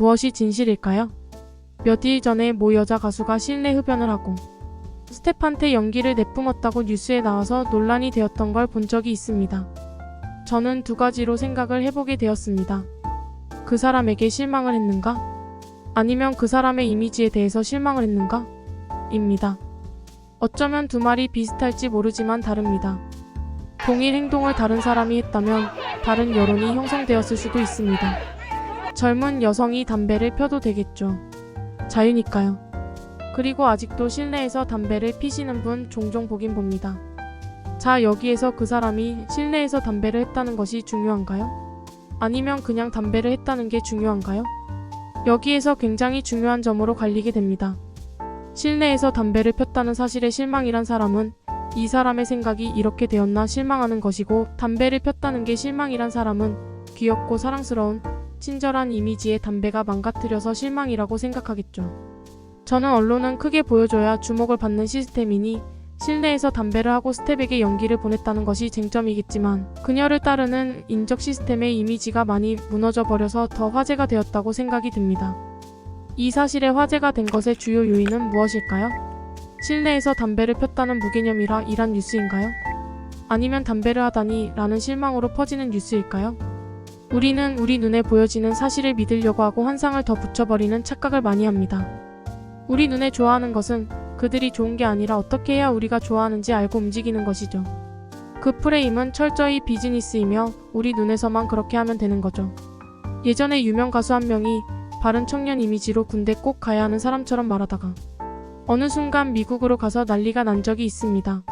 무엇이 진실일까요? 몇 일 전에 모 여자 가수가 실내 흡연을 하고 스텝한테 연기를 내뿜었다고 뉴스에 나와서 논란이 되었던 걸 본 적이 있습니다. 저는 두 가지로 생각을 해보게 되었습니다. 그 사람에게 실망을 했는가? 아니면 그 사람의 이미지에 대해서 실망을 했는가? 입니다. 어쩌면 두 말이 비슷할지 모르지만 다릅니다. 동일 행동을 다른 사람이 했다면 다른 여론이 형성되었을 수도 있습니다. 젊은 여성이 담배를 펴도 되겠죠. 자유니까요. 그리고 아직도 실내에서 담배를 피시는 분 종종 보긴 봅니다. 자, 여기에서 그 사람이 실내에서 담배를 했다는 것이 중요한가요? 아니면 그냥 담배를 했다는 게 중요한가요? 여기에서 굉장히 중요한 점으로 갈리게 됩니다. 실내에서 담배를 폈다는 사실에 실망이란 사람은 이 사람의 생각이 이렇게 되었나 실망하는 것이고, 담배를 폈다는 게 실망이란 사람은 귀엽고 사랑스러운 친절한 이미지의 담배가 망가뜨려서 실망이라고 생각하겠죠. 저는 언론은 크게 보여줘야 주목을 받는 시스템이니 실내에서 담배를 하고 스텝에게 연기를 보냈다는 것이 쟁점이겠지만, 그녀를 따르는 인적 시스템의 이미지가 많이 무너져 버려서 더 화제가 되었다고 생각이 듭니다. 이 사실에 화제가 된 것의 주요 요인은 무엇일까요? 실내에서 담배를 폈다는 무개념이라 이란 뉴스인가요? 아니면 담배를 하다니 라는 실망으로 퍼지는 뉴스일까요? 우리는 우리 눈에 보여지는 사실을 믿으려고 하고 환상을 더 붙여버리는 착각을 많이 합니다. 우리 눈에 좋아하는 것은 그들이 좋은 게 아니라 어떻게 해야 우리가 좋아하는지 알고 움직이는 것이죠. 그 프레임은 철저히 비즈니스이며 우리 눈에서만 그렇게 하면 되는 거죠. 예전에 유명 가수 한 명이 바른 청년 이미지로 군대 꼭 가야 하는 사람처럼 말하다가 어느 순간 미국으로 가서 난리가 난 적이 있습니다.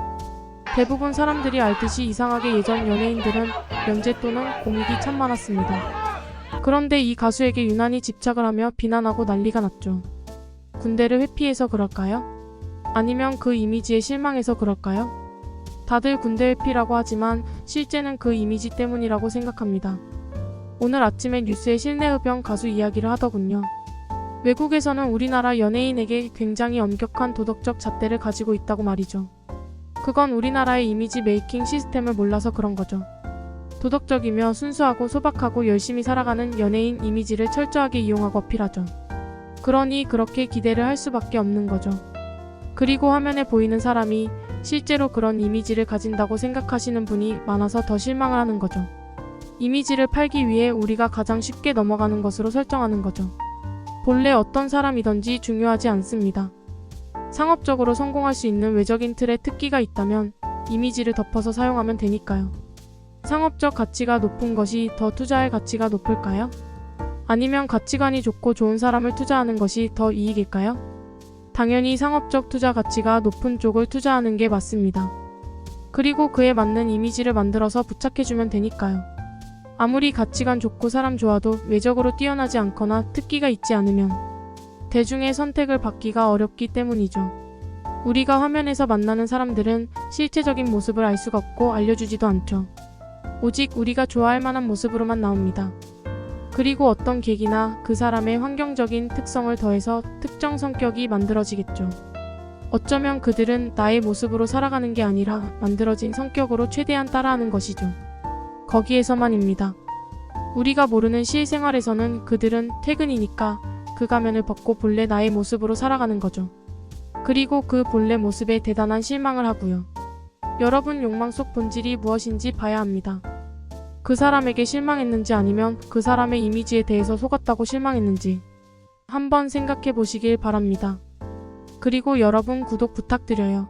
대부분 사람들이 알듯이 이상하게 예전 연예인들은 면제 또는 고민이 참 많았습니다. 그런데 이 가수에게 유난히 집착을 하며 비난하고 난리가 났죠. 군대를 회피해서 그럴까요? 아니면 그 이미지에 실망해서 그럴까요? 다들 군대 회피라고 하지만 실제는 그 이미지 때문이라고 생각합니다. 오늘 아침에 뉴스에 실내 흡연 가수 이야기를 하더군요. 외국에서는 우리나라 연예인에게 굉장히 엄격한 도덕적 잣대를 가지고 있다고 말이죠. 그건 우리나라의 이미지 메이킹 시스템을 몰라서 그런 거죠. 도덕적이며 순수하고 소박하고 열심히 살아가는 연예인 이미지를 철저하게 이용하고 어필하죠. 그러니 그렇게 기대를 할 수밖에 없는 거죠. 그리고 화면에 보이는 사람이 실제로 그런 이미지를 가진다고 생각하시는 분이 많아서 더 실망을 하는 거죠. 이미지를 팔기 위해 우리가 가장 쉽게 넘어가는 것으로 설정하는 거죠. 본래 어떤 사람이든지 중요하지 않습니다. 상업적으로 성공할 수 있는 외적인 틀에 특기가 있다면 이미지를 덮어서 사용하면 되니까요. 상업적 가치가 높은 것이 더 투자할 가치가 높을까요? 아니면 가치관이 좋고 좋은 사람을 투자하는 것이 더 이익일까요? 당연히 상업적 투자 가치가 높은 쪽을 투자하는 게 맞습니다. 그리고 그에 맞는 이미지를 만들어서 부착해주면 되니까요. 아무리 가치관 좋고 사람 좋아도 외적으로 뛰어나지 않거나 특기가 있지 않으면 대중의 선택을 받기가 어렵기 때문이죠. 우리가 화면에서 만나는 사람들은 실체적인 모습을 알 수가 없고 알려주지도 않죠. 오직 우리가 좋아할 만한 모습으로만 나옵니다. 그리고 어떤 계기나 그 사람의 환경적인 특성을 더해서 특정 성격이 만들어지겠죠. 어쩌면 그들은 나의 모습으로 살아가는 게 아니라 만들어진 성격으로 최대한 따라하는 것이죠. 거기에서만입니다. 우리가 모르는 실생활에서는 그들은 퇴근이니까 그 가면을 벗고 본래 나의 모습으로 살아가는 거죠. 그리고 그 본래 모습에 대단한 실망을 하고요. 여러분 욕망 속 본질이 무엇인지 봐야 합니다. 그 사람에게 실망했는지 아니면 그 사람의 이미지에 대해서 속았다고 실망했는지 한번 생각해 보시길 바랍니다. 그리고 여러분 구독 부탁드려요.